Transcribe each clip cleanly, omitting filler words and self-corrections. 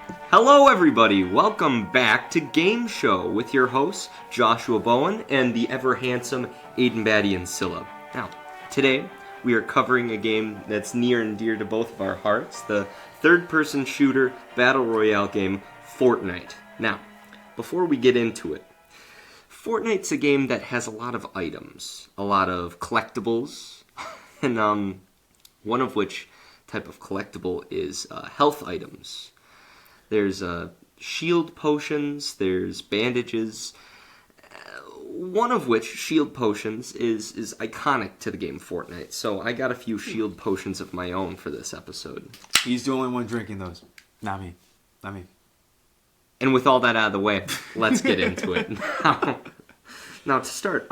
Hello, everybody. Welcome back to Game Show with your hosts, Joshua Bowen and the ever-handsome Aidan and Scylla. Now, today we are covering a game that's near and dear to both of our hearts, the third-person shooter Battle Royale game, Fortnite. Now, before we get into it, Fortnite's a game that has a lot of items, a lot of collectibles, and one of which type of collectible is health items. There's shield potions, there's bandages, one of which, shield potions, is iconic to the game Fortnite. So I got a few shield potions of my own for this episode. He's the only one drinking those. Not me. Not me. And with all that out of the way, let's get into it. Now to start,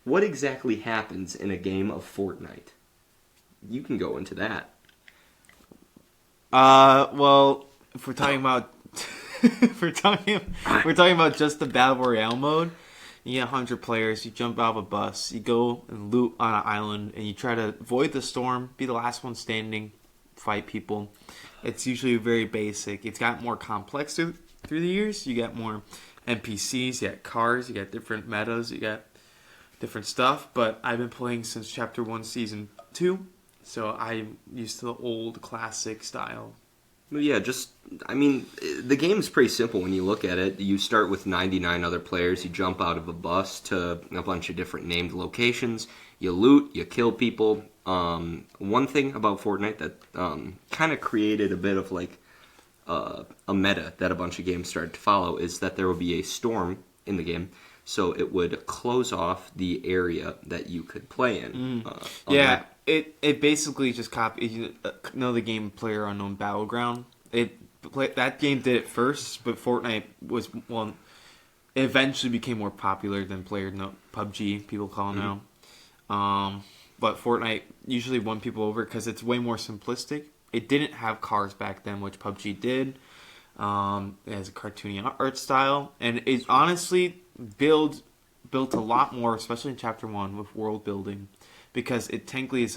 what exactly happens in a game of Fortnite? You can go into that. Well, if we're talking about we're talking about just the Battle Royale mode, you get 100 players, you jump out of a bus, you go and loot on an island, and you try to avoid the storm, be the last one standing, fight people. It's usually very basic. It's got more complex through the years. You got more NPCs, you got cars, you got different metas, you got different stuff. But I've been playing since Chapter 1, Season 2, so I'm used to the old classic style. Yeah, the game is pretty simple when you look at it. You start with 99 other players, you jump out of a bus to a bunch of different named locations, you loot, you kill people. One thing about Fortnite that kind of created a bit of a meta that a bunch of games started to follow is that there will be a storm in the game, so it would close off the area that you could play in. It basically just copied the game PlayerUnknown Battleground. That game did it first, but Fortnite was it eventually became more popular than PUBG, people call it now. But Fortnite usually won people over because it's way more simplistic. It didn't have cars back then, which PUBG did. It has a cartoony art style, and it honestly built a lot more, especially in Chapter 1 with world building. Because it technically is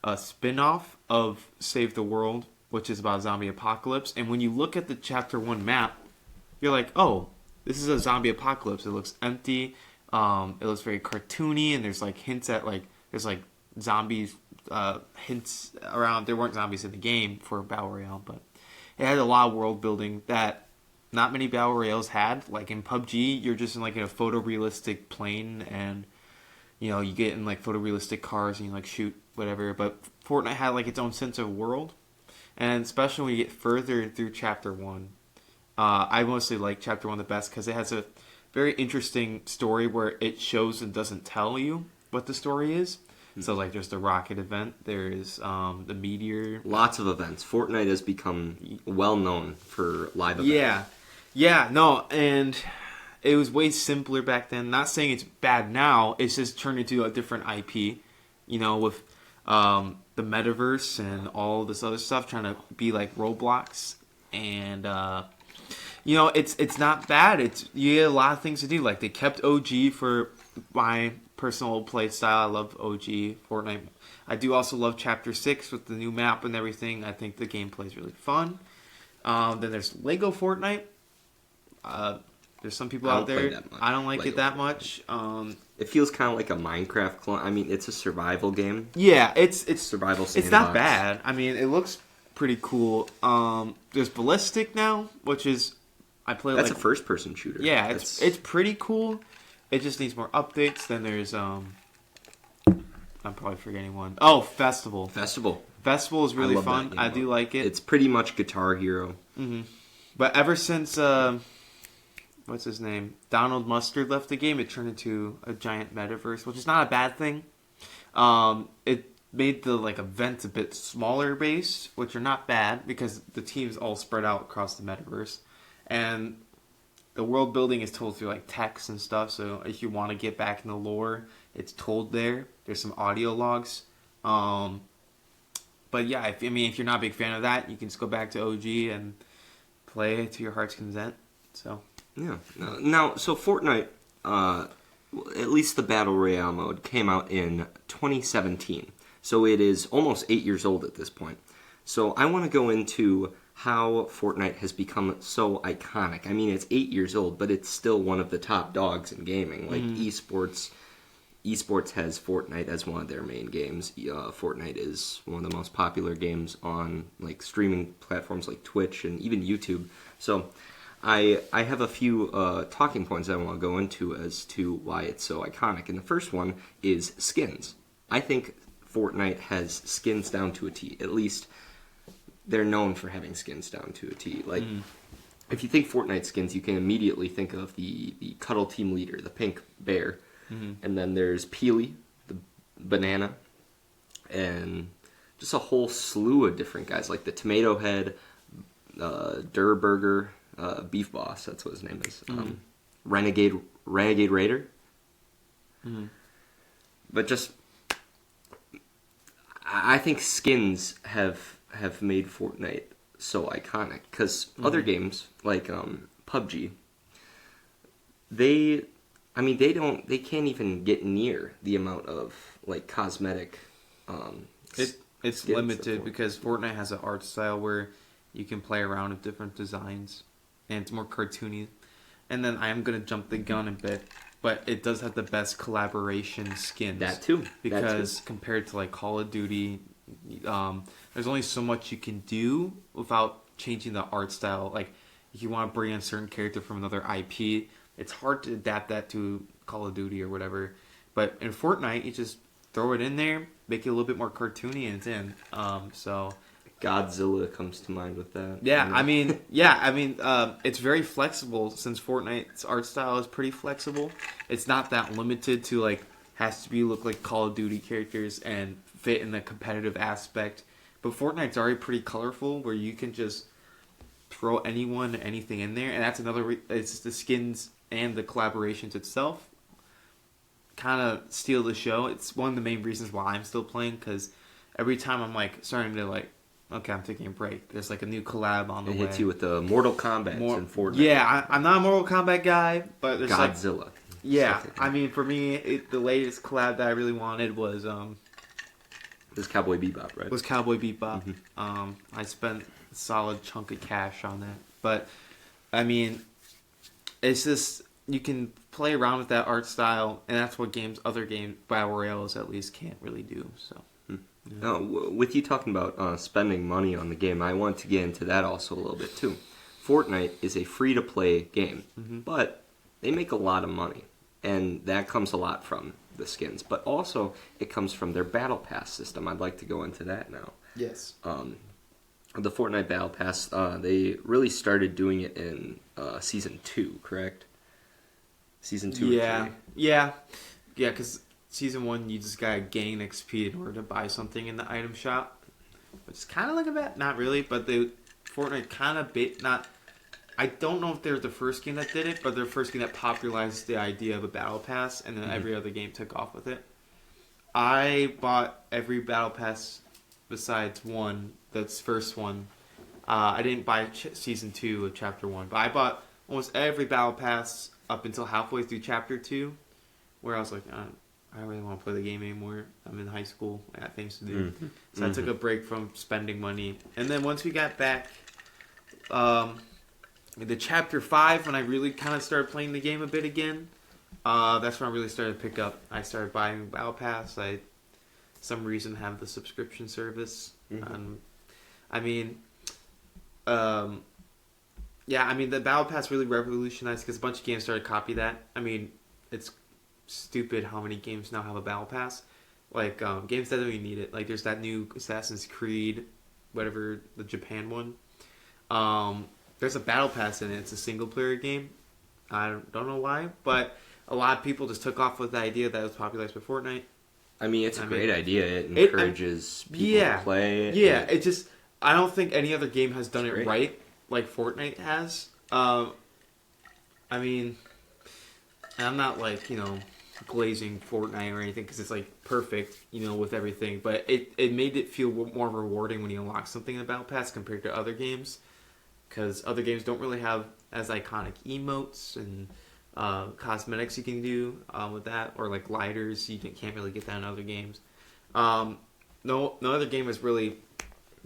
a spin-off of Save the World, which is about zombie apocalypse. And when you look at the Chapter 1 map, you're like, oh, this is a zombie apocalypse. It looks empty. It looks very cartoony, and there's hints at there's zombies hints around. There weren't zombies in the game for Battle Royale, but it had a lot of world building that not many Battle Royales had. Like in PUBG, you're just in a photorealistic plane, and you get in photorealistic cars and you shoot whatever. But Fortnite had its own sense of world, and especially when you get further through Chapter 1, I mostly like Chapter 1 the best because it has a very interesting story where it shows and doesn't tell you what the story is. So there's the rocket event, there's the meteor. Lots of events. Fortnite has become well known for live events. And it was way simpler back then. Not saying it's bad now. It's just turned into a different IP, with the metaverse and all this other stuff, trying to be like Roblox. And it's not bad. You get a lot of things to do. They kept OG for my personal play style. I love OG Fortnite. I do also love Chapter 6 with the new map and everything. I think the gameplay is really fun. Then there's Lego Fortnite. There's some people out there. I don't like it that much. It feels kind of like a Minecraft clone. It's a survival game. Yeah, it's survival sandbox. It's not bad. It looks pretty cool. There's Ballistic now, which is That's a first-person shooter. Yeah, it's pretty cool. It just needs more updates. Then there's I'm probably forgetting one. Oh, Festival. Festival is really fun. I do like it. It's pretty much Guitar Hero. Mm-hmm. But ever since what's his name? Donald Mustard left the game, it turned into a giant metaverse, which is not a bad thing. It made the events a bit smaller based, which are not bad because the teams all spread out across the metaverse. And the world building is told through text and stuff, so if you want to get back in the lore, it's told there. There's some audio logs. But yeah, if you're not a big fan of that, you can just go back to OG and play to your heart's content. So yeah. Now, so Fortnite, at least the Battle Royale mode, came out in 2017. So it is almost 8 years old at this point. So I want to go into how Fortnite has become so iconic. I mean, it's 8 years old, but it's still one of the top dogs in gaming. Like esports has Fortnite as one of their main games. Fortnite is one of the most popular games on like streaming platforms like Twitch and even YouTube. So I have a few talking points I want to go into as to why it's so iconic. And the first one is skins. I think Fortnite has skins down to a T. At least they're known for having skins down to a T. Like, if you think Fortnite skins, you can immediately think of the Cuddle Team leader, the pink bear. And then there's Peely, the banana, and just a whole slew of different guys, like the Tomato Head, Durr Burger, Beef Boss, that's what his name is. Renegade Raider. But just, I think skins have made Fortnite so iconic, because other games like PUBG, they can't even get near the amount of like cosmetic. It's limited because Fortnite has an art style where you can play around with different designs, and it's more cartoony. And then I am gonna jump the gun a bit, but it does have the best collaboration skins. That too. Because compared to like Call of Duty, there's only so much you can do without changing the art style. Like, if you want to bring in a certain character from another IP, it's hard to adapt that to Call of Duty or whatever. But in Fortnite, you just throw it in there, make it a little bit more cartoony, and it's in. So Godzilla comes to mind with that. It's very flexible since Fortnite's art style is pretty flexible. It's not that limited to like has to look like Call of Duty characters and fit in the competitive aspect. But Fortnite's already pretty colorful, where you can just throw anything in there, and that's another. It's the skins and the collaborations itself kind of steal the show. It's one of the main reasons why I'm still playing, because every time I'm like starting to like, okay, I'm taking a break, there's like a new collab on the way. It hits you with the Mortal Kombat in Fortnite. Yeah, I'm not a Mortal Kombat guy, but there's Godzilla. I mean, for me, the latest collab that I really wanted was This Cowboy Bebop, right? Was Cowboy Bebop. I spent a solid chunk of cash on that, but I mean, it's just you can play around with that art style, and that's what other games, Battle Royales at least, can't really do. So, with you talking about spending money on the game, I want to get into that also a little bit too. Fortnite is a free-to-play game, but they make a lot of money, and that comes a lot from the skins, but also it comes from their Battle Pass system. I'd like to go into that now. Yes. The Fortnite Battle Pass, they really started doing it in Season 2, correct? Season 2 or 3? Yeah, because Season 1, you just gotta gain XP in order to buy something in the item shop. Which is kind of like a bet. Not really, but Fortnite kind of not... I don't know if they're the first game that did it, but they're the first game that popularized the idea of a Battle Pass, and then every other game took off with it. I bought every Battle Pass besides one, that's first one. I didn't buy Season 2 of Chapter 1, but I bought almost every Battle Pass up until halfway through Chapter 2, where I was like, I don't really want to play the game anymore. I'm in high school. I got things to do. So I took a break from spending money. And then once we got back, the Chapter 5, when I really kind of started playing the game a bit again, that's when I really started to pick up. I started buying Battle Pass. I, some reason, have the subscription service. The Battle Pass really revolutionized because a bunch of games started to copy that. I mean, it's stupid how many games now have a Battle Pass. Like, games that don't even need it. Like, there's that new Assassin's Creed, whatever, the Japan one. There's a Battle Pass in it. It's a single-player game. I don't know why, but a lot of people just took off with the idea that it was popularized by Fortnite. I mean, it's a great idea. It encourages people to play. It just... I don't think any other game has done it right like Fortnite has. I mean, I'm not like, glazing Fortnite or anything because it's like perfect, with everything. But it made it feel more rewarding when you unlock something in the Battle Pass compared to other games. Because other games don't really have as iconic emotes and cosmetics you can do with that. Or like lighters, you can't really get that in other games. No other game has really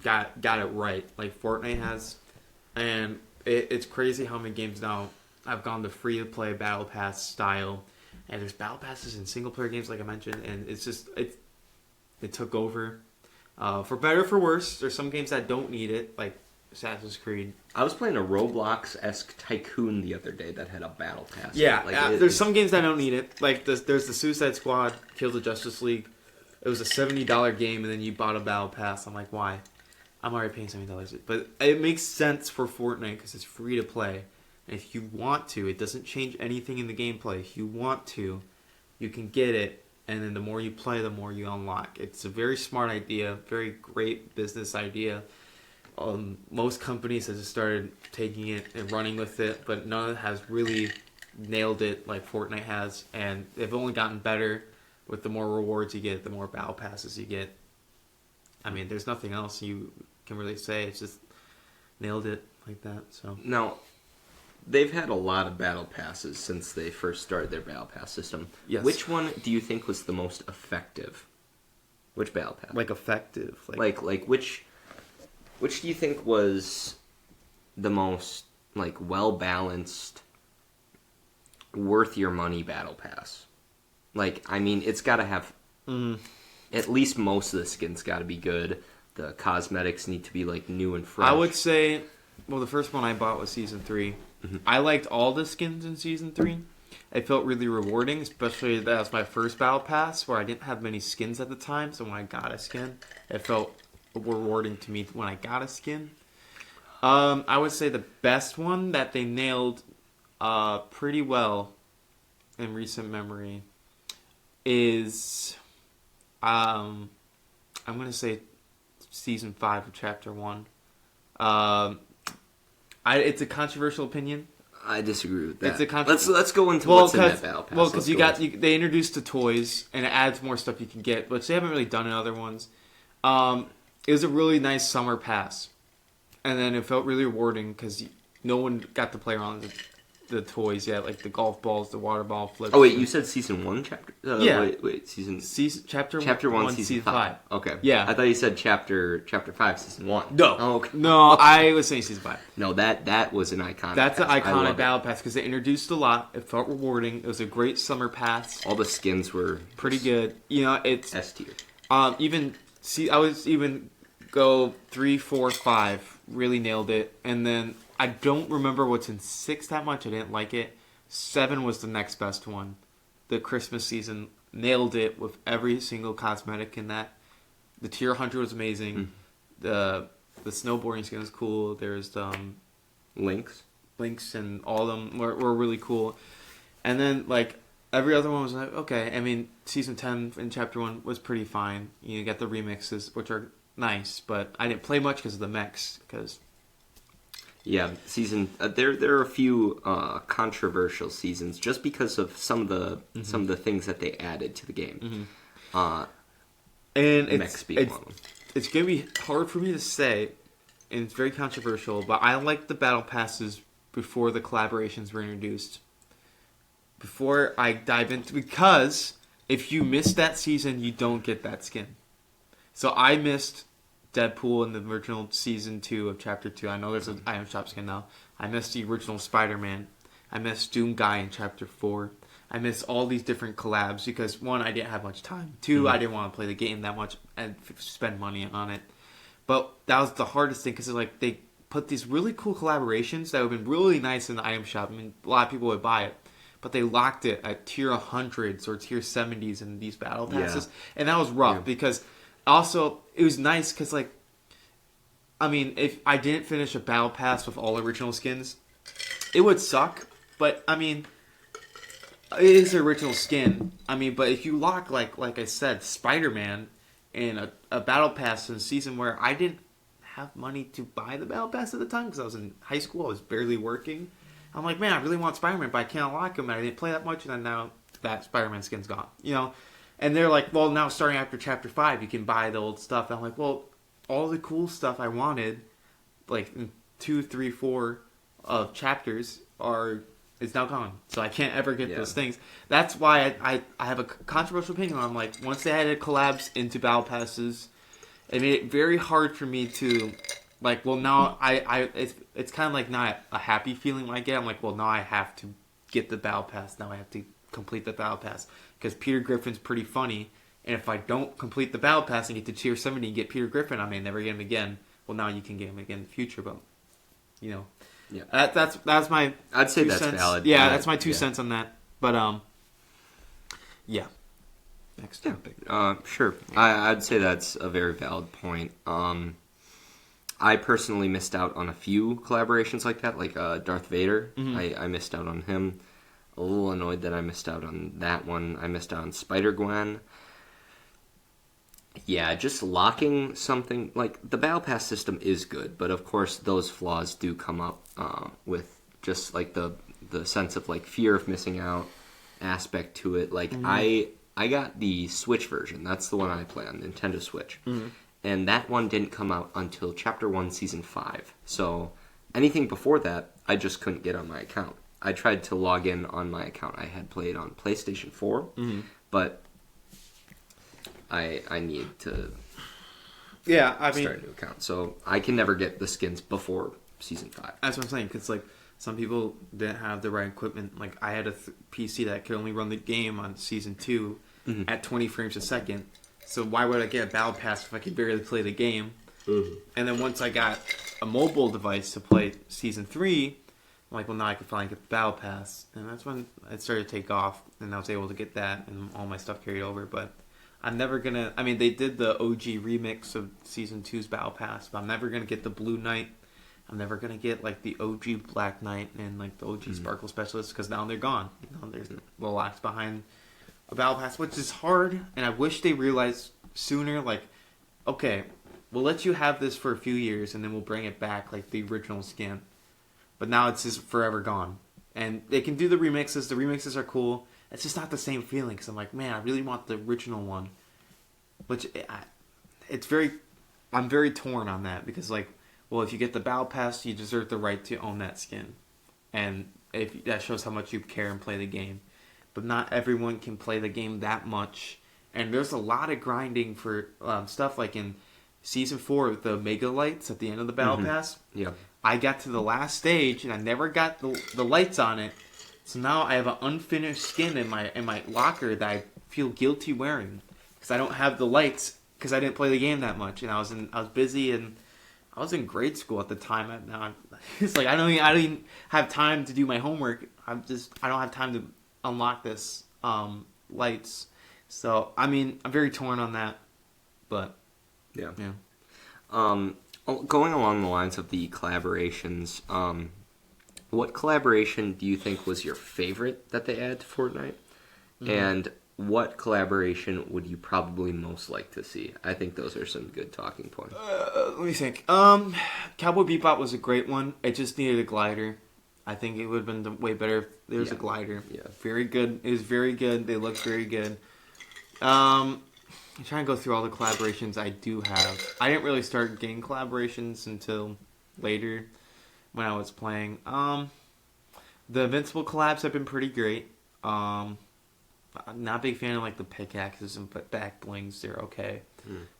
got it right like Fortnite has. And it's crazy how many games now have gone to free-to-play Battle Pass style. And there's Battle Passes in single-player games, like I mentioned. And it's just, it took over. For better or for worse, there's some games that don't need it, like Assassin's Creed. I was playing a Roblox-esque tycoon the other day that had a battle pass. Yeah, there's some games that don't need it. Like there's the Suicide Squad, Kill the Justice League. It was a $70 game, and then you bought a battle pass. I'm like, why? I'm already paying $70. But it makes sense for Fortnite because it's free to play. And if you want to, it doesn't change anything in the gameplay. If you want to, you can get it. And then the more you play, the more you unlock. It's a very smart idea, very great business idea. Most companies have just started taking it and running with it, but none has really nailed it like Fortnite has. And they've only gotten better with the more rewards you get, the more battle passes you get. I mean, there's nothing else you can really say. It's just nailed it like that. So now, they've had a lot of battle passes since they first started their battle pass system. Yes. Which one do you think was the most effective? Which battle pass? like effective, like which do you think was the most like well balanced, worth your money battle pass? Like, I mean, it's got to have at least most of the skins got to be good. The cosmetics need to be like new and fresh. I would say, well, the first one I bought was Season 3. Mm-hmm. I liked all the skins in Season 3. It felt really rewarding, especially that was my first battle pass where I didn't have many skins at the time. So when I got a skin, it felt rewarding to me when I got a skin. I would say the best one that they nailed pretty well in recent memory is I'm going to say Season 5 of Chapter 1. It's a controversial opinion. I disagree with that. It's let's go into what's in that battle pass. Well, because they introduced the toys and it adds more stuff you can get, which they haven't really done in other ones. It was a really nice summer pass, and then it felt really rewarding because no one got to play around the toys yet, like the golf balls, the water ball flips. Oh wait, you said Season 1 chapter? Yeah. Wait, Chapter 1, Season 5. Okay. Yeah. I thought you said Chapter 5, Season 1. No. Oh, okay. No, I was saying Season 5. No, that was an iconic That's pass. an iconic battle pass because they introduced a lot. It felt rewarding. It was a great summer pass. All the skins were pretty good. You know, it's S tier. I was even go 3, 4, 5. Really nailed it. And then I don't remember what's in 6 that much. I didn't like it. 7 was the next best one. The Christmas season nailed it with every single cosmetic in that. The Tier Hunter was amazing. The snowboarding skin was cool. There's Links and all of them were really cool. And then like every other one was like okay. I mean, Season 10 in Chapter 1 was pretty fine. You get the remixes, which are nice, but I didn't play much because of the mechs. Yeah, there are a few controversial seasons just because of some of the things that they added to the game. And it's gonna be hard for me to say, and it's very controversial. But I like the battle passes before the collaborations were introduced. Before I dive into, because if you miss that season, you don't get that skin. So I missed Deadpool in the original Season 2 of Chapter 2. I know there's an item shop skin now. I missed the original Spider-Man. I missed Doom Guy in Chapter 4. I missed all these different collabs because, 1, I didn't have much time. 2, I didn't want to play the game that much and spend money on it. But that was the hardest thing because like they put these really cool collaborations that would have been really nice in the item shop. I mean, a lot of people would buy it. But they locked it at Tier 100s or Tier 70s in these battle passes. Yeah. And that was rough because also it was nice because, like, I mean, if I didn't finish a battle pass with all original skins, it would suck. But, I mean, it is the original skin. I mean, but if you lock, like I said, Spider-Man in a battle pass in a season where I didn't have money to buy the battle pass at the time because I was in high school, I was barely working. I'm like, man, I really want Spider-Man, but I can't unlock him, and I didn't play that much, and then now that Spider-Man skin's gone, you know? And they're like, well, now starting after Chapter 5, you can buy the old stuff. And I'm like, well, all the cool stuff I wanted, like in 2, 3, 4 of chapters, is now gone. So I can't ever get those things. That's why I have a controversial opinion. I'm like, once they added collabs into battle passes, it made it very hard for me to like, well, now it's kind of like not a happy feeling I get. I'm like, well, now I have to get the battle pass. Now I have to complete the battle pass because Peter Griffin's pretty funny. And if I don't complete the battle pass and get to tier 70 and get Peter Griffin, I may never get him again. Well, now you can get him again in the future, but yeah, that's my. I'd say 2 that's cents. valid. Yeah, that's my 2 cents on that. But yeah. Next topic. Sure. I'd say that's a very valid point. I personally missed out on a few collaborations like that, like Darth Vader. Mm-hmm. I missed out on him. A little annoyed that I missed out on that one. I missed out on Spider-Gwen. Yeah, just locking something, like, the Battle Pass system is good, but of course those flaws do come up with just, like, the sense of, like, fear of missing out aspect to it. Like, I got the Switch version. That's the one I play on, Nintendo Switch. Mm-hmm. And that one didn't come out until Chapter 1, Season 5. So anything before that, I just couldn't get on my account. I tried to log in on my account I had played on PlayStation 4, but I need to start a new account. So I can never get the skins before Season 5. That's what I'm saying, because, like, some people didn't have the right equipment. Like, I had a PC that could only run the game on Season 2 at 20 frames a second. So why would I get a battle pass if I could barely play the game? And then once I got a mobile device to play Season 3, I'm like, well, now I can finally get the battle pass. And that's when it started to take off, and I was able to get that, and all my stuff carried over. But I'm never going to... I mean, they did the OG remix of Season 2's battle pass, but I'm never going to get the Blue Knight. I'm never going to get, like, the OG Black Knight and, like, the OG Sparkle Specialist, because now they're gone. You know, there's the locks behind a battle pass, which is hard, and I wish they realized sooner, like, okay, we'll let you have this for a few years, and then we'll bring it back, like, the original skin. But now it's just forever gone. And they can do the remixes. The remixes are cool. It's just not the same feeling, because I'm like, man, I really want the original one. Which, I'm very torn on that, because, like, well, if you get the battle pass, you deserve the right to own that skin. And that shows how much you care and play the game. But not everyone can play the game that much. And there's a lot of grinding for stuff like in Season 4 with the Mega Lights at the end of the Battle Pass. Yeah. I got to the last stage and I never got the lights on it. So now I have an unfinished skin in my locker that I feel guilty wearing. Because I don't have the lights because I didn't play the game that much. And I was busy, and I was in grade school at the time. It's like I don't even have time to do my homework. I don't have time to unlock this lights. So I mean, I'm very torn on that. But yeah. Going along the lines of the collaborations, what collaboration do you think was your favorite that they added to Fortnite? And what collaboration would you probably most like to see? I think those are some good talking points. Let me think. Cowboy Bebop was a great one. It just needed a glider. I think it would have been way better if there was a glider. Yeah. Very good. It was very good. They looked very good. I'm trying to go through all the collaborations I do have. I didn't really start getting collaborations until later when I was playing. The Invincible collabs have been pretty great. I'm not a big fan of like the pickaxes and back blings. They're okay.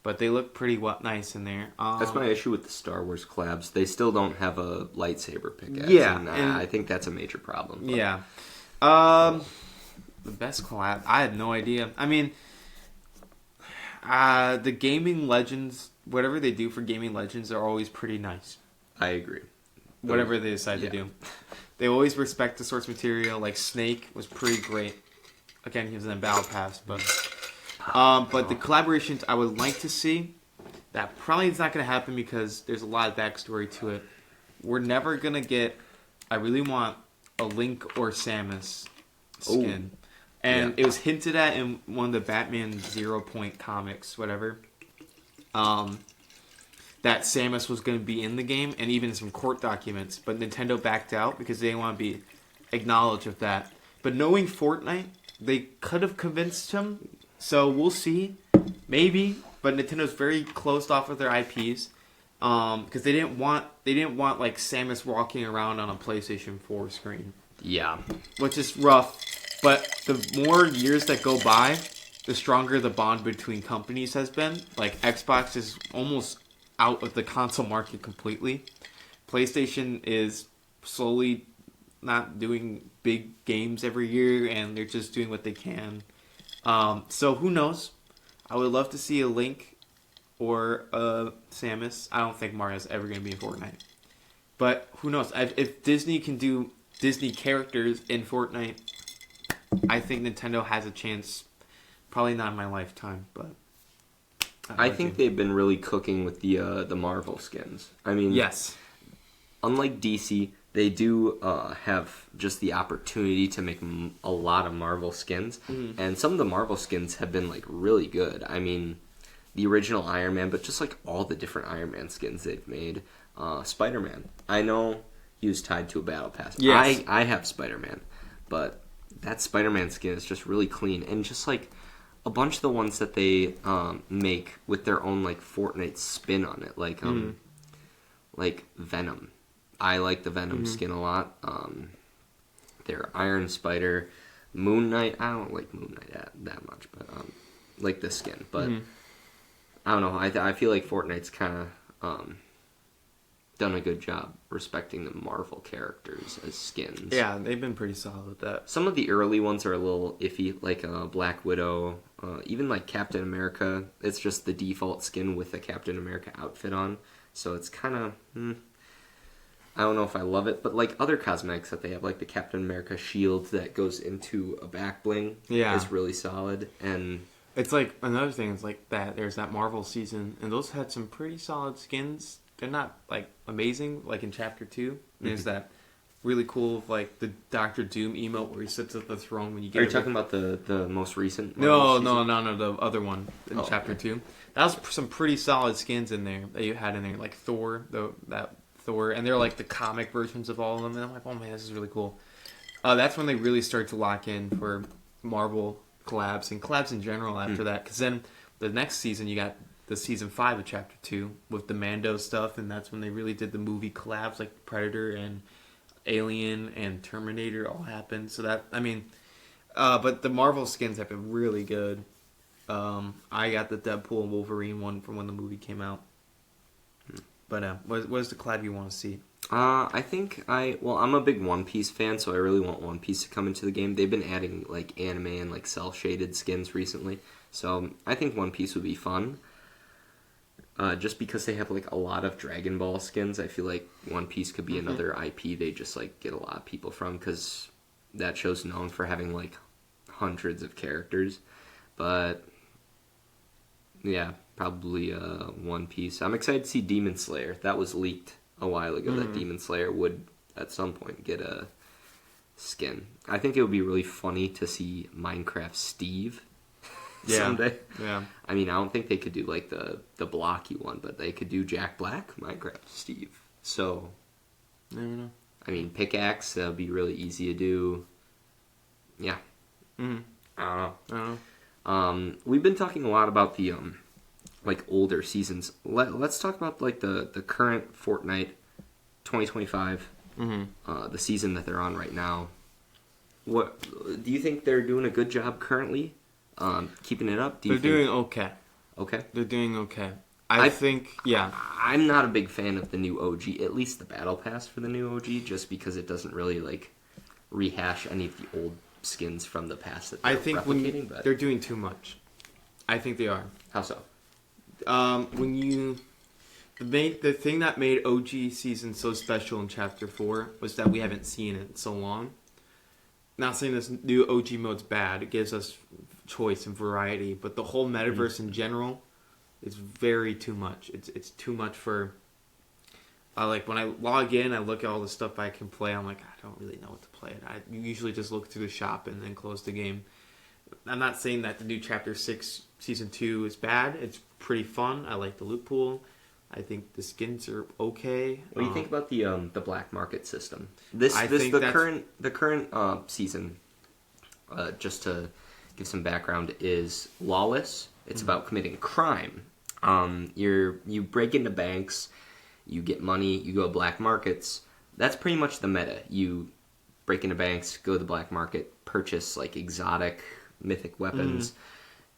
But they look pretty nice in there. That's my issue with the Star Wars collabs. They still don't have a lightsaber pickaxe. Yeah. And I think that's a major problem. But. Yeah. The best collab? I had no idea. I mean, the Gaming Legends, whatever they do for Gaming Legends are always pretty nice. I agree. Whatever they decide to do. They always respect the source material. Like Snake was pretty great. Again, he was in a Battle Pass, but the collaborations I would like to see, that probably is not going to happen because there's a lot of backstory to it. We're never going to get, I really want a Link or Samus skin. Ooh. And it was hinted at in one of the Batman 0 Point comics, whatever, that Samus was going to be in the game, and even some court documents, but Nintendo backed out because they didn't want to be acknowledged of that. But knowing Fortnite, they could have convinced him, so we'll see, maybe. But Nintendo's very closed off with their IPs, because they didn't want like Samus walking around on a PlayStation 4 screen. Yeah, which is rough. But the more years that go by, the stronger the bond between companies has been. Like Xbox is almost out of the console market completely. PlayStation is slowly not doing big games every year, and they're just doing what they can. So who knows? I would love to see a Link or a Samus. I don't think Mario's ever going to be in Fortnite. But who knows? If Disney can do Disney characters in Fortnite, I think Nintendo has a chance. Probably not in my lifetime, but I think they've been really cooking with the Marvel skins. I mean, yes. Unlike DC, they do have just the opportunity to make a lot of Marvel skins, and some of the Marvel skins have been like really good. I mean, the original Iron Man, but just like all the different Iron Man skins they've made. Spider-Man. I know he was tied to a battle pass. Yes. I have Spider-Man, but that Spider-Man skin is just really clean, and just like a bunch of the ones that they make with their own like Fortnite spin on it, like Venom. I like the Venom skin a lot. Their Iron Spider, Moon Knight. I don't like Moon Knight that much, but like this skin. But I don't know. I feel like Fortnite's kind of done a good job respecting the Marvel characters as skins. Yeah, they've been pretty solid with that. Some of the early ones are a little iffy, like Black Widow, even like Captain America. It's just the default skin with the Captain America outfit on, so it's kind of I don't know if I love it, but like other cosmetics that they have, like the Captain America shield that goes into a back bling, is really solid. And it's like another thing is like that. There's that Marvel season, and those had some pretty solid skins. They're not like amazing, like in Chapter 2. There's that really cool, like the Doctor Doom emote where he sits at the throne when you get. Are you talking about the most recent? No, the other one in Chapter 2. That was some pretty solid skins in there that you had in there, like Thor, that Thor, and they're like the comic versions of all of them. And I'm like, oh man, this is really cool. That's when they really start to lock in for Marvel collabs and collabs in general after that, because then the next season you got the season 5 of Chapter 2 with the Mando stuff, and that's when they really did the movie collabs, like Predator and Alien and Terminator all happened. So that, I mean, but the Marvel skins have been really good. I got the Deadpool and Wolverine one from when the movie came out. But what is the collab you want to see? I think I'm a big One Piece fan, so I really want One Piece to come into the game. They've been adding like anime and like cel-shaded skins recently, so I think One Piece would be fun. Just because they have like a lot of Dragon Ball skins, I feel like One Piece could be another IP they just like get a lot of people from, because that show's known for having like hundreds of characters. But yeah, probably One Piece. I'm excited to see Demon Slayer. That was leaked a while ago that Demon Slayer would at some point get a skin. I think it would be really funny to see Minecraft Steve someday. Yeah. I mean, I don't think they could do like the blocky one, but they could do Jack Black, Minecraft Steve. So, I don't know. I mean, pickaxe, that would be really easy to do. Yeah. I don't know. We've been talking a lot about the like older seasons. Let's talk about like the current Fortnite 2025, the season that they're on right now. What do you think they're doing a good job currently? Keeping it up? They're doing okay. Okay. They're doing okay. I think, yeah. I'm not a big fan of the new OG, at least the Battle Pass for the new OG, just because it doesn't really like rehash any of the old skins from the past that they're I think replicating. They're doing too much. I think they are. How so? The thing that made OG season so special in Chapter 4 was that we haven't seen it in so long. Not saying this new OG mode's bad. It gives us choice and variety, but the whole metaverse in general is very too much. It's too much for. Like when I log in, I look at all the stuff I can play. I'm like, I don't really know what to play. I usually just look through the shop and then close the game. I'm not saying that the new Chapter 6 Season 2 is bad. It's pretty fun. I like the loot pool. I think the skins are okay. What do you think about the black market system? The current season, just to give some background, is lawless. It's about committing crime. You break into banks, you get money, you go to black markets. That's pretty much the meta. You break into banks, go to the black market, purchase like exotic mythic weapons,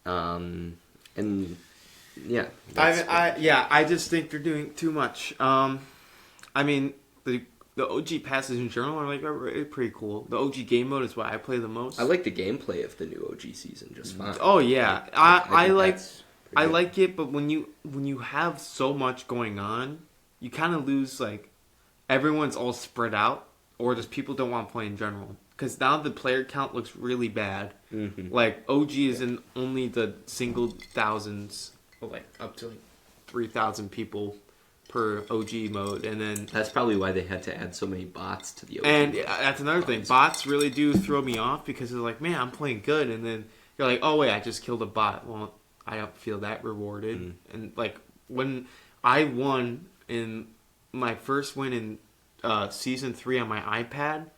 and Yeah. I just think they're doing too much. I mean, the OG passes in general are pretty cool. The OG game mode is what I play the most. I like the gameplay of the new OG season just fine. Oh yeah, I like it, but when you have so much going on, you kind of lose everyone's all spread out, or just people don't want to play in general. Because now the player count looks really bad. Mm-hmm. OG is in only the single thousands, up to 3,000 people per OG mode, and then that's probably why they had to add so many bots to the OG. And that's another thing. Bots really do throw me off because they're like, man, I'm playing good, and then you're like, oh wait, I just killed a bot. Well, I don't feel that rewarded. And when I won in my first win in season 3 on my iPad,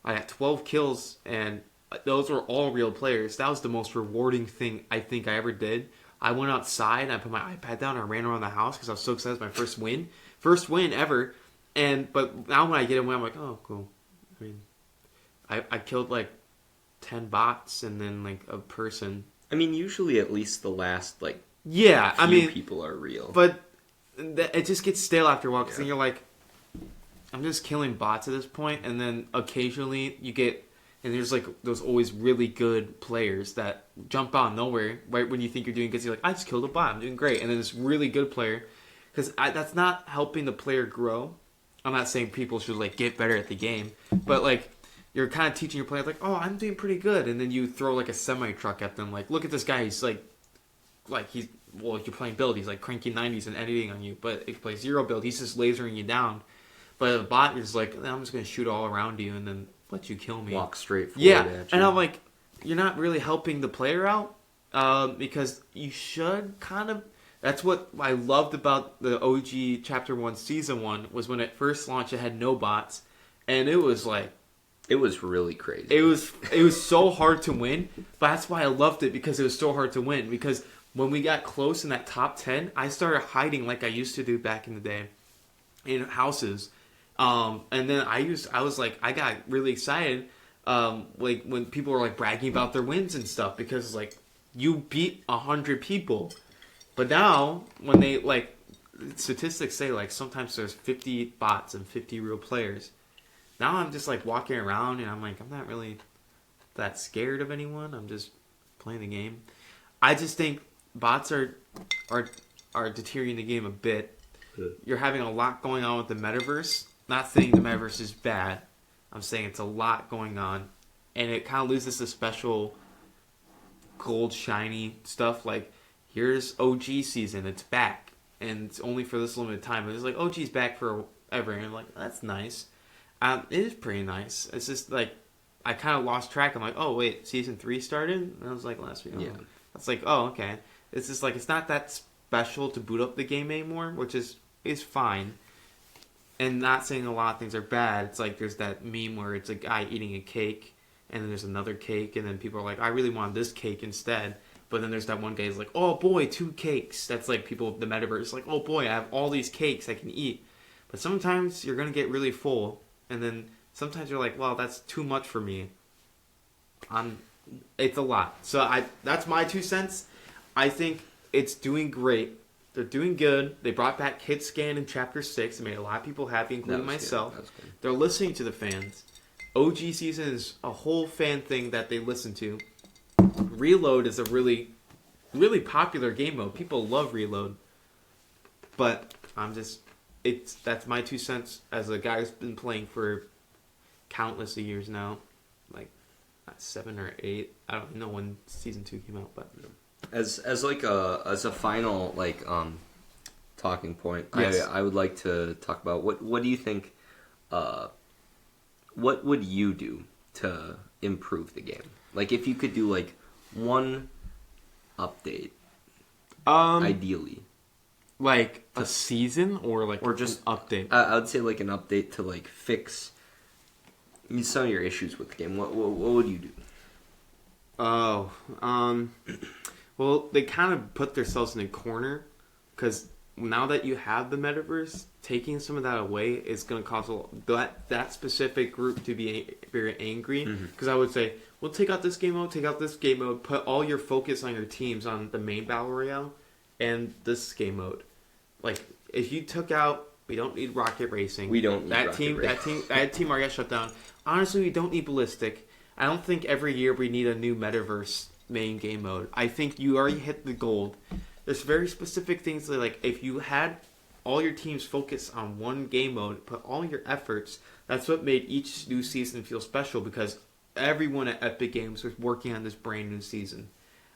I got 12 kills, and those were all real players. That was the most rewarding thing I think I ever did. I went outside, and I put my iPad down, and I ran around the house because I was so excited. It was my first win ever. But now when I get a win, I'm like, oh, cool. I mean, I killed 10 bots and then a person. I mean, usually at least the last few people are real. But it just gets stale after a while because then you're like, I'm just killing bots at this point, and then occasionally you get, and there's those always really good players that jump out of nowhere right when you think you're doing good. You're like, I just killed a bot, I'm doing great, and then this really good player, because that's not helping the player grow. I'm not saying people should get better at the game, but you're kind of teaching your players oh, I'm doing pretty good, and then you throw a semi truck at them, look at this guy, he's he's you're playing build, he's cranking 90s and editing on you, but if you play zero build, he's just lasering you down. But a bot is I'm just gonna shoot all around you and then let you kill me. Walk straight forward at you. And I'm you're not really helping the player out because you should kind of. That's what I loved about the OG Chapter 1 Season 1 was when it first launched, it had no bots, and it was it was really crazy. It was so hard to win, but that's why I loved it, because it was so hard to win. Because when we got close in that top 10, I started hiding like I used to do back in the day in houses. And then I got really excited when people were bragging about their wins and stuff, because you beat 100 people. But now when they statistics say sometimes there's 50 bots and 50 real players. Now I'm just walking around and I'm I'm not really that scared of anyone. I'm just playing the game. I just think bots are deteriorating the game a bit. You're having a lot going on with the metaverse. Not saying the metaverse is bad. I'm saying it's a lot going on, and it kind of loses the special gold shiny stuff. Here's OG season, it's back, and it's only for this limited time. It's OG's back forever, and I'm that's nice. It is pretty nice. It's just I kind of lost track. I'm oh wait, season 3 started, and I was last week. Yeah, that's oh okay. It's just it's not that special to boot up the game anymore, which is fine. And not saying a lot of things are bad. It's there's that meme where it's a guy eating a cake, and then there's another cake, and then people are I really want this cake instead. But then there's that one guy who's oh boy, 2 cakes. That's people, the metaverse, oh boy, I have all these cakes I can eat. But sometimes you're going to get really full, and then sometimes you're well, that's too much for me. It's a lot. So that's my 2 cents. I think it's doing great. They're doing good. They brought back Hit Scan in Chapter 6. It made a lot of people happy, including myself. Good. They're listening to the fans. OG season is a whole fan thing that they listen to. Reload is a really, really popular game mode. People love Reload. But that's my 2 cents as a guy who's been playing for countless of years now. 7 or 8. I don't know when season 2 came out, but as a final talking point, yes. I would like to talk about what do you think? What would you do to improve the game? If you could do one update, ideally, a season or just an update. I would say an update to fix some of your issues with the game. What would you do? Oh, well, they kind of put themselves in a corner, because now that you have the metaverse, taking some of that away is going to cause that specific group to be very angry. Because I would say, well, take out this game mode, put all your focus on your teams on the main Battle Royale, and this game mode. Like, if you took out, we don't need rocket racing. We don't need that rocket team. racing. That team already got shut down. Honestly, we don't need ballistic. I don't think every year we need a new metaverse main game mode. I think you already hit the gold. There's very specific things that, like, if you had all your teams focus on one game mode, put all your efforts, that's what made each new season feel special, because everyone at Epic Games was working on this brand new season.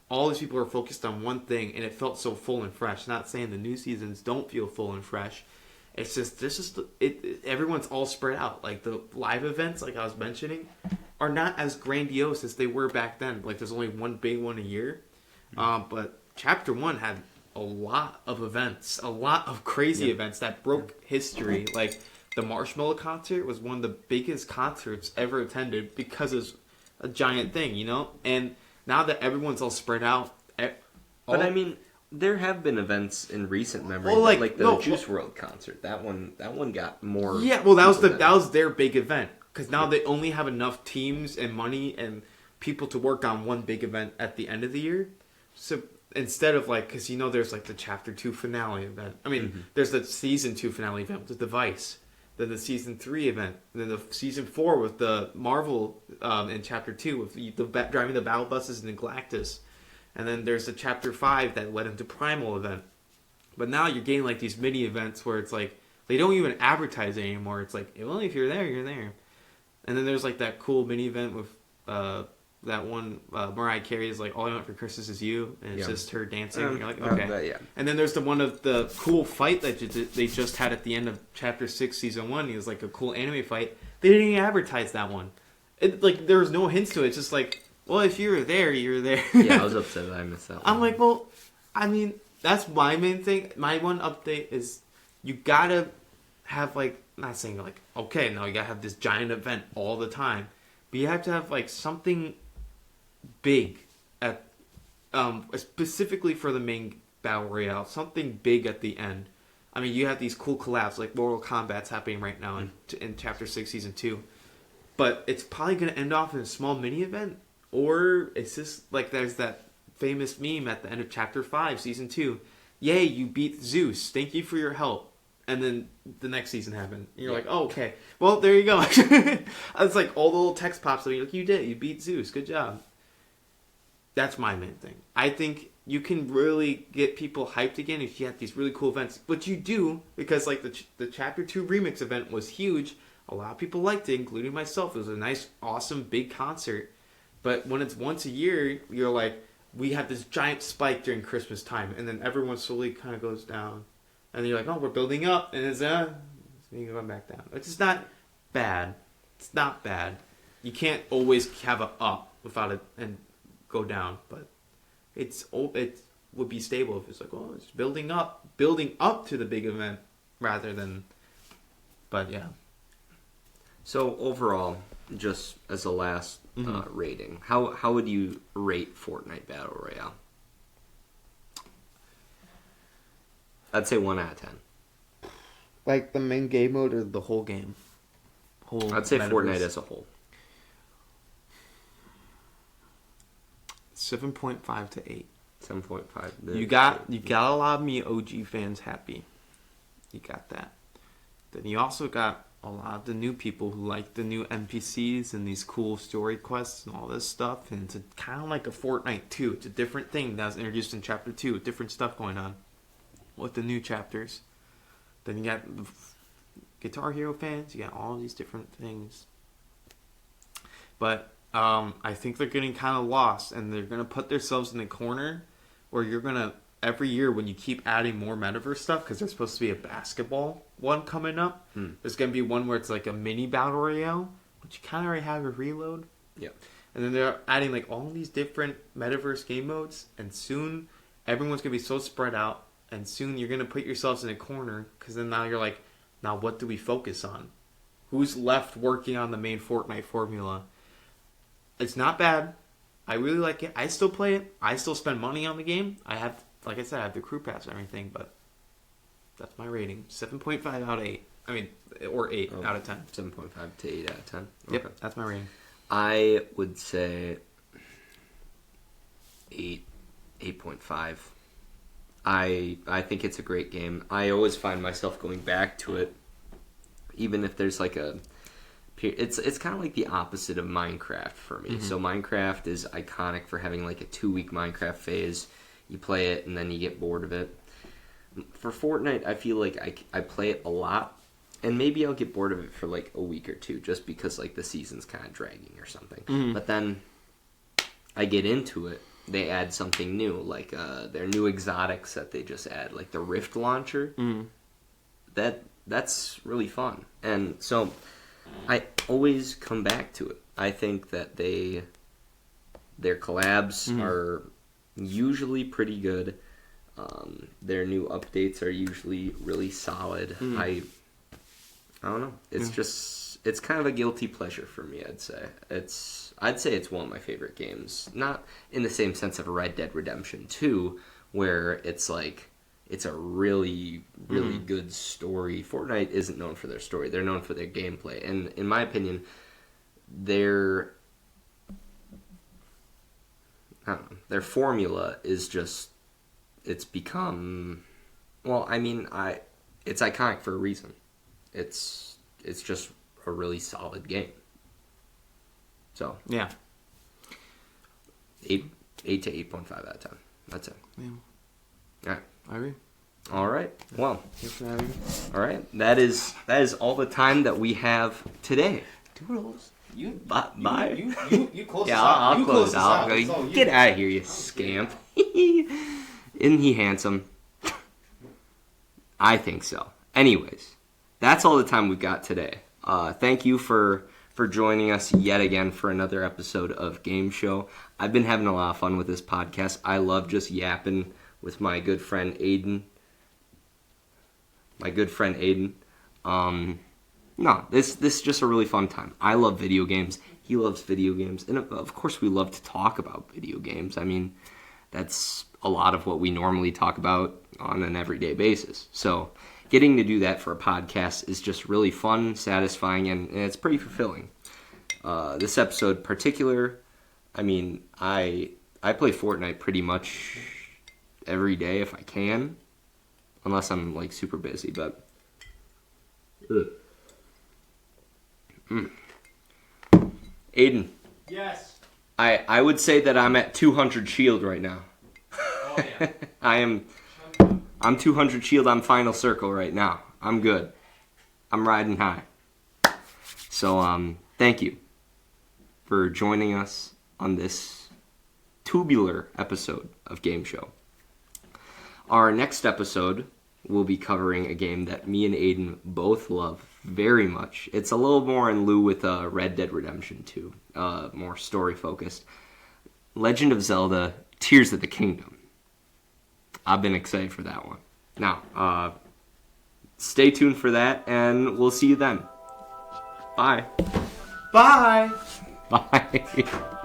All these people are focused on one thing, and it felt so full and fresh. Not saying the new seasons don't feel full and fresh. It's just, everyone's all spread out. Like, the live events, like I was mentioning, are not as grandiose as they were back then. Like, there's only one big one a year. But Chapter 1 had a lot of events, a lot of crazy events that broke history. Like, the Marshmallow concert was one of the biggest concerts ever attended because it's a giant thing, you know? And now that everyone's all spread out... But I mean, there have been events in recent memory, well, like the Juice WRLD concert. That one got more... Yeah, well, that was their big event. Because now they only have enough teams and money and people to work on one big event at the end of the year. So instead of, like, because, you know, there's, like, the Chapter 2 finale event. I mean, there's the Season 2 finale event with the Device. Then the Season 3 event. Then the Season 4 with the Marvel in Chapter 2 with driving the battle buses in Galactus. And then there's the Chapter 5 that led into Primal event. But now you're getting, like, these mini events where it's like, they don't even advertise it anymore. It's like, well, if you're there, you're there. And then there's, like, that cool mini event with that one, Mariah Carey is like, all I want for Christmas is you, and it's just her dancing, and you're like, okay. And then there's the one of the cool fight that they just had at the end of Chapter 6, Season 1. It was like a cool anime fight. They didn't even advertise that one. Like, there was no hints to it. It's just like, well, if you're there, you're there. Yeah, I was upset that I missed that one. I'm like, well, I mean, that's my main thing. My one update is you gotta have, like, not saying, like, okay, now you gotta have this giant event all the time, but you have to have, like, something big at specifically for the main battle royale, something big at the end. I mean, you have these cool collabs like Mortal Kombat's happening right now in Chapter 6 Season 2, but it's probably going to end off in a small mini event, or it's just like there's that famous meme at the end of Chapter 5 Season 2, yay, you beat Zeus, thank you for your help. And then the next season happened. And you're like, oh, okay. Well, there you go. It's like all the little text pops up. You're like, you did. You beat Zeus. Good job. That's my main thing. I think you can really get people hyped again if you have these really cool events. But you do, because like the Chapter 2 remix event was huge. A lot of people liked it, including myself. It was a nice, awesome, big concert. But when it's once a year, you're like, we have this giant spike during Christmas time. And then everyone slowly kind of goes down. And then you're like, oh, we're building up. And it's going back down. It's just not bad. It's not bad. You can't always have a up without it and go down. But it would be stable if it's like, oh, it's building up to the big event rather than, but yeah. So overall, just as a last rating, how would you rate Fortnite Battle Royale? I'd say 1 out of 10. Like the main game mode or the whole game? I'd say metaverse. Fortnite as a whole. 7.5 to 8. 7.5. You got a lot of me OG fans happy. You got that. Then you also got a lot of the new people who like the new NPCs and these cool story quests and all this stuff. And it's kind of like a Fortnite 2. It's a different thing that was introduced in Chapter 2 with different stuff going on with the new chapters. Then you got the Guitar Hero fans. You got all these different things. But I think they're getting kind of lost, and they're going to put themselves in a corner where you're going to, every year when you keep adding more metaverse stuff, because there's supposed to be a basketball one coming up, there's going to be one where it's like a mini battle royale, which you kind of already have a reload. Yeah. And then they're adding like all these different metaverse game modes, and soon everyone's going to be so spread out, and soon you're going to put yourselves in a corner, because then now you're like, now what do we focus on? Who's left working on the main Fortnite formula? It's not bad. I really like it. I still play it. I still spend money on the game. I have, like I said, I have the crew pass and everything, but that's my rating. 7.5 out of 8. I mean, or 8 out of 10. 7.5 to 8 out of 10. Okay. Yep, that's my rating. I would say 8, 8.5. I think it's a great game. I always find myself going back to it, even if there's like a. It's kind of like the opposite of Minecraft for me. So Minecraft is iconic for having like a 2-week Minecraft phase. You play it and then you get bored of it. For Fortnite, I feel like I play it a lot, and maybe I'll get bored of it for like a week or two, just because like the season's kind of dragging or something. But then I get into it. They add something new, like their new exotics that they just add, like the Rift launcher. That's really fun, and so I always come back to it. I think that their collabs are usually pretty good. Their new updates are usually really solid. I don't know. It's just it's kind of a guilty pleasure for me. I'd say it's one of my favorite games. Not in the same sense of Red Dead Redemption 2, where it's like it's a really good story. Fortnite isn't known for their story. They're known for their gameplay. And in my opinion, their formula is just it's become it's iconic for a reason. It's just a really solid game. So yeah, 8 to 8.5 out of 10. That's it. Yeah. All right. I agree. All right. Well, Thanks for having me. all right. That is all the time that we have today. Toodles. You Bye. You close Yeah, this out. I'll You close this out. It's all you. Get out of here, you scamp. Isn't he handsome? I think so. Anyways, that's all the time we've got today. Thank you for joining us yet again for another episode of Game Show. I've been having a lot of fun with this podcast. I love just yapping with my good friend Aidan. No, this is just a really fun time. I love video games. He loves video games. And of course we love to talk about video games. I mean, that's a lot of what we normally talk about on an everyday basis. So getting to do that for a podcast is just really fun, satisfying, and it's pretty fulfilling. This episode in particular, I mean, I play Fortnite pretty much every day if I can, unless I'm like super busy, but Aidan, Yes. I would say that I'm at 200 shield right now. Oh yeah. I'm 200 shield on final circle right now. I'm good. I'm riding high. So thank you for joining us on this tubular episode of Game Show. Our next episode will be covering a game that me and Aidan both love very much. It's a little more in lieu with Red Dead Redemption 2, more story focused. Legend of Zelda: Tears of the Kingdom. I've been excited for that one. Now, stay tuned for that, and we'll see you then. Bye. Bye. Bye.